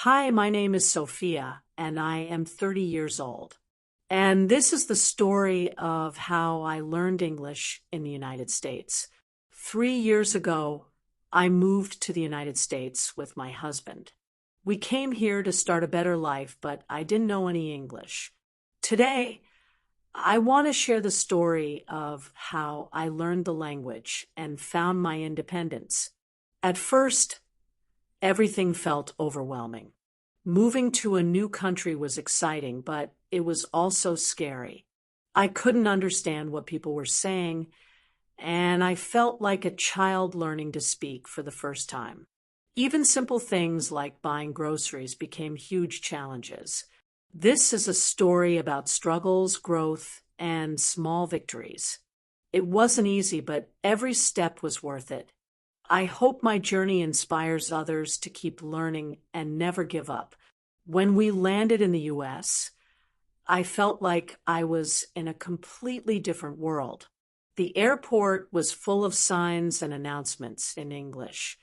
Hi, my name is Sophia, and I am 30 years old. And this is the story of how I learned English in the United States. 3 years ago, I moved to the United States with my husband. We came here to start a better life, but I didn't know any English. Today, I want to share the story of how I learned the language and found my independence. At first, everything felt overwhelming. Moving to a new country was exciting, but it was also scary. I couldn't understand what people were saying, and I felt like a child learning to speak for the first time. Even simple things like buying groceries became huge challenges. This is a story about struggles, growth, and small victories. It wasn't easy, but every step was worth it. I hope my journey inspires others to keep learning and never give up. When we landed in the US, I felt like I was in a completely different world. The airport was full of signs and announcements in English.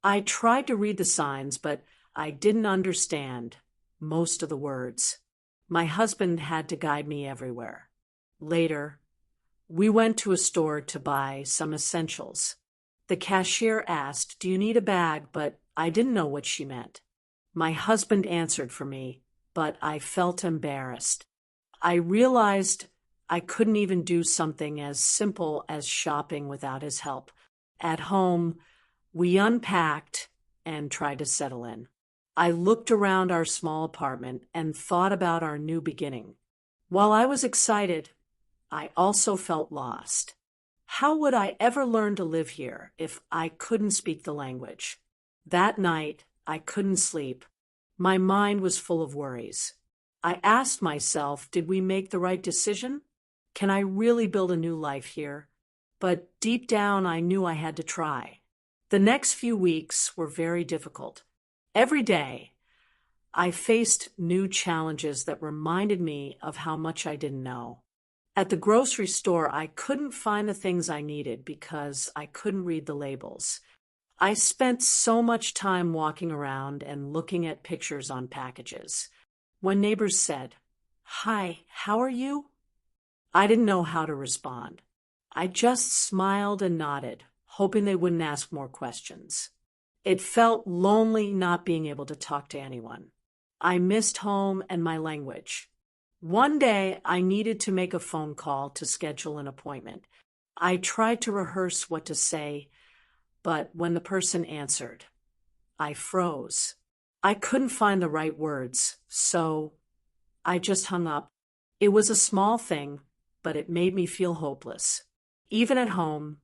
I tried to read the signs, but I didn't understand most of the words. My husband had to guide me everywhere. Later, we went to a store to buy some essentials. The cashier asked, "Do you need a bag?" But I didn't know what she meant. My husband answered for me, but I felt embarrassed. I realized I couldn't even do something as simple as shopping without his help. At home, we unpacked and tried to settle in. I looked around our small apartment and thought about our new beginning. While I was excited, I also felt lost. How would I ever learn to live here if I couldn't speak the language? That night, I couldn't sleep. My mind was full of worries. I asked myself, did we make the right decision? Can I really build a new life here? But deep down, I knew I had to try. The next few weeks were very difficult. Every day, I faced new challenges that reminded me of how much I didn't know. At the grocery store, I couldn't find the things I needed because I couldn't read the labels. I spent so much time walking around and looking at pictures on packages. When neighbors said, "Hi, how are you?" I didn't know how to respond. I just smiled and nodded, hoping they wouldn't ask more questions. It felt lonely not being able to talk to anyone. I missed home and my language. One day, I needed to make a phone call to schedule an appointment. I tried to rehearse what to say, but when the person answered, I froze. I couldn't find the right words, so I just hung up. It was a small thing, but it made me feel hopeless. Even at home,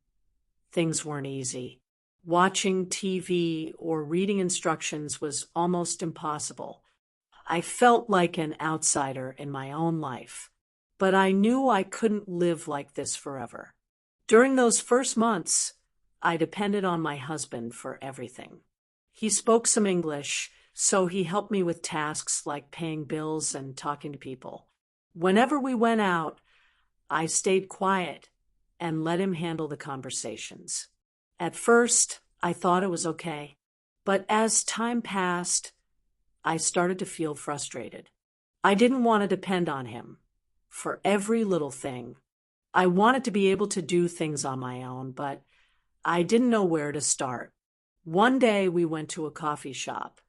things weren't easy. Watching TV or reading instructions was almost impossible. I felt like an outsider in my own life, but I knew I couldn't live like this forever. During those first months, I depended on my husband for everything. He spoke some English, so he helped me with tasks like paying bills and talking to people. Whenever we went out, I stayed quiet and let him handle the conversations. At first, I thought it was okay, but as time passed, I started to feel frustrated. I didn't want to depend on him for every little thing. I wanted to be able to do things on my own, but I didn't know where to start. One day we went to a coffee shop.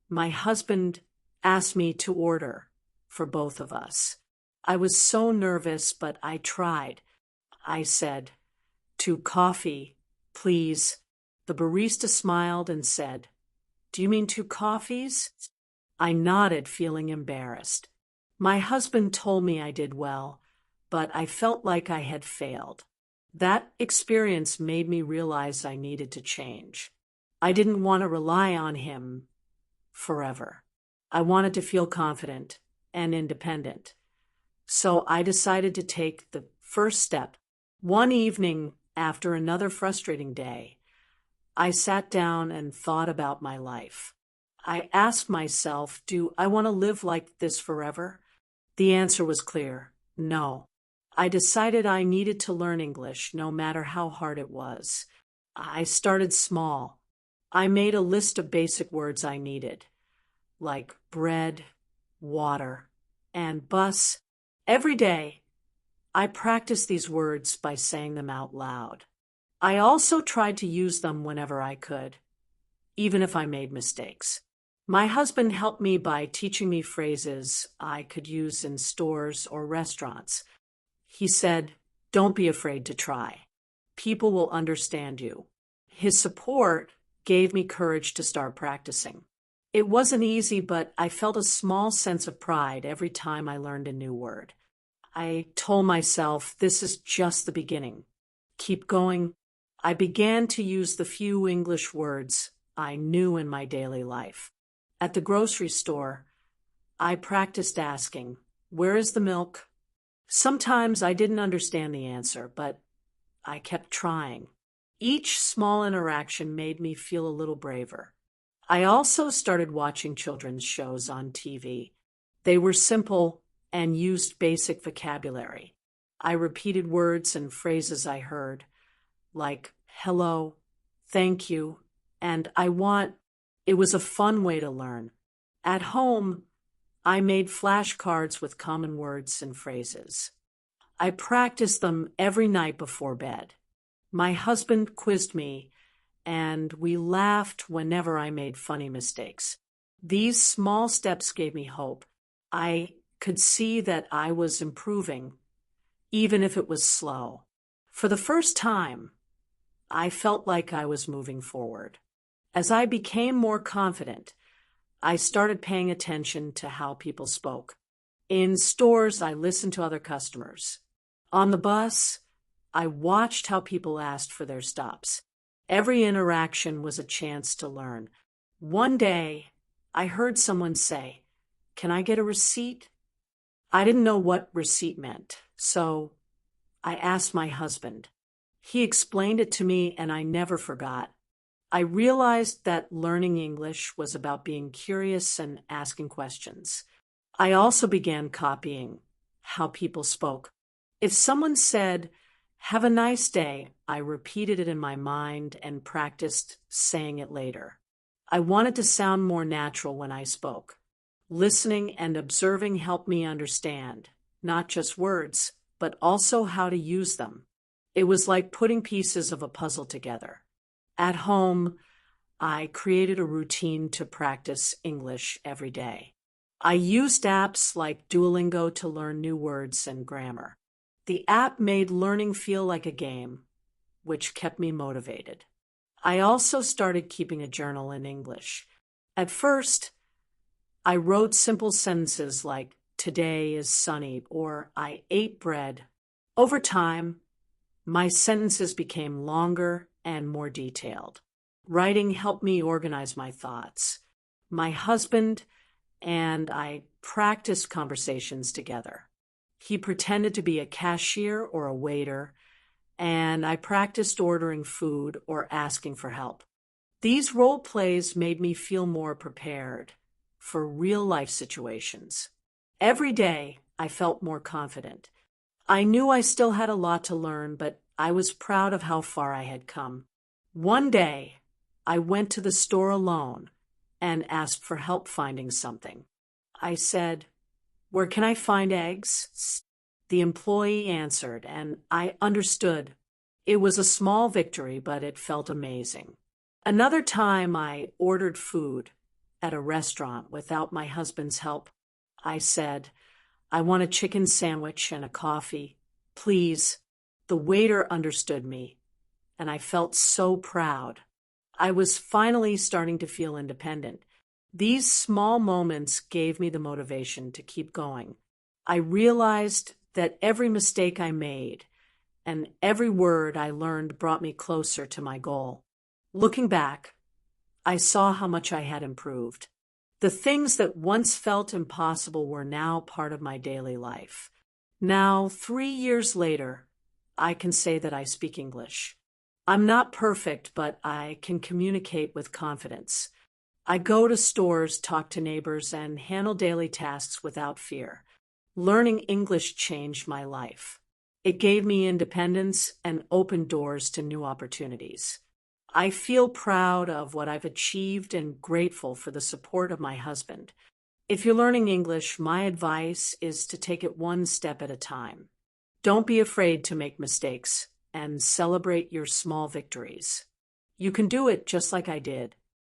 My husband asked me to order for both of us. I was so nervous, but I tried. I said, "2 coffee, please." The barista smiled and said, "Do you mean 2 coffees?" I nodded, feeling embarrassed. My husband told me I did well, but I felt like I had failed. That experience made me realize I needed to change. I didn't want to rely on him forever. I wanted to feel confident and independent. So I decided to take the first step. One evening, after another frustrating day, I sat down and thought about my life. I asked myself, do I want to live like this forever? The answer was clear, no. I decided I needed to learn English, no matter how hard it was. I started small. I made a list of basic words I needed. like bread, water, and bus. Every day, I practiced these words by saying them out loud. I also tried to use them whenever I could, even if I made mistakes. My husband helped me by teaching me phrases I could use in stores or restaurants. He said, "Don't be afraid to try. People will understand you." His support gave me courage to start practicing. It wasn't easy, but I felt a small sense of pride every time I learned a new word. I told myself, this is just the beginning. Keep going. I began to use the few English words I knew in my daily life. At the grocery store, I practiced asking, "Where is the milk?" Sometimes I didn't understand the answer, but I kept trying. Each small interaction made me feel a little braver. I also started watching children's shows on TV. They were simple and used basic vocabulary. I repeated words and phrases I heard, like hello, thank you, and I want. It was a fun way to learn. At home, I made flashcards with common words and phrases. I practiced them every night before bed. My husband quizzed me, and we laughed whenever I made funny mistakes. These small steps gave me hope. I could see that I was improving, even if it was slow. For the first time, I felt like I was moving forward. As I became more confident, I started paying attention to how people spoke. In stores, I listened to other customers. On the bus, I watched how people asked for their stops. Every interaction was a chance to learn. One day, I heard someone say, "Can I get a receipt?" I didn't know what receipt meant, so I asked my husband. He explained it to me, and I never forgot. I realized that learning English was about being curious and asking questions. I also began copying how people spoke. If someone said, "Have a nice day," I repeated it in my mind and practiced saying it later. I wanted to sound more natural when I spoke. Listening and observing helped me understand, not just words, but also how to use them. It was like putting pieces of a puzzle together. At home, I created a routine to practice English every day. I used apps like Duolingo to learn new words and grammar. The app made learning feel like a game, which kept me motivated. I also started keeping a journal in English. At first, I wrote simple sentences like, "Today is sunny," or "I ate bread." Over time, my sentences became longer and more detailed. Writing helped me organize my thoughts. My husband and I practiced conversations together. He pretended to be a cashier or a waiter, and I practiced ordering food or asking for help. These role plays made me feel more prepared for real-life situations. Every day, I felt more confident. I knew I still had a lot to learn, but I was proud of how far I had come. One day, I went to the store alone and asked for help finding something. I said, "Where can I find eggs?" The employee answered, and I understood. It was a small victory, but it felt amazing. Another time, I ordered food at a restaurant without my husband's help. I said, "I want a chicken sandwich and a coffee, please." The waiter understood me, and I felt so proud. I was finally starting to feel independent. These small moments gave me the motivation to keep going. I realized that every mistake I made and every word I learned brought me closer to my goal. Looking back, I saw how much I had improved. The things that once felt impossible were now part of my daily life. Now, 3 years later, I can say that I speak English. I'm not perfect, but I can communicate with confidence. I go to stores, talk to neighbors, and handle daily tasks without fear. Learning English changed my life. It gave me independence and opened doors to new opportunities. I feel proud of what I've achieved and grateful for the support of my husband. If you're learning English, my advice is to take it one step at a time. Don't be afraid to make mistakes and celebrate your small victories. You can do it just like I did.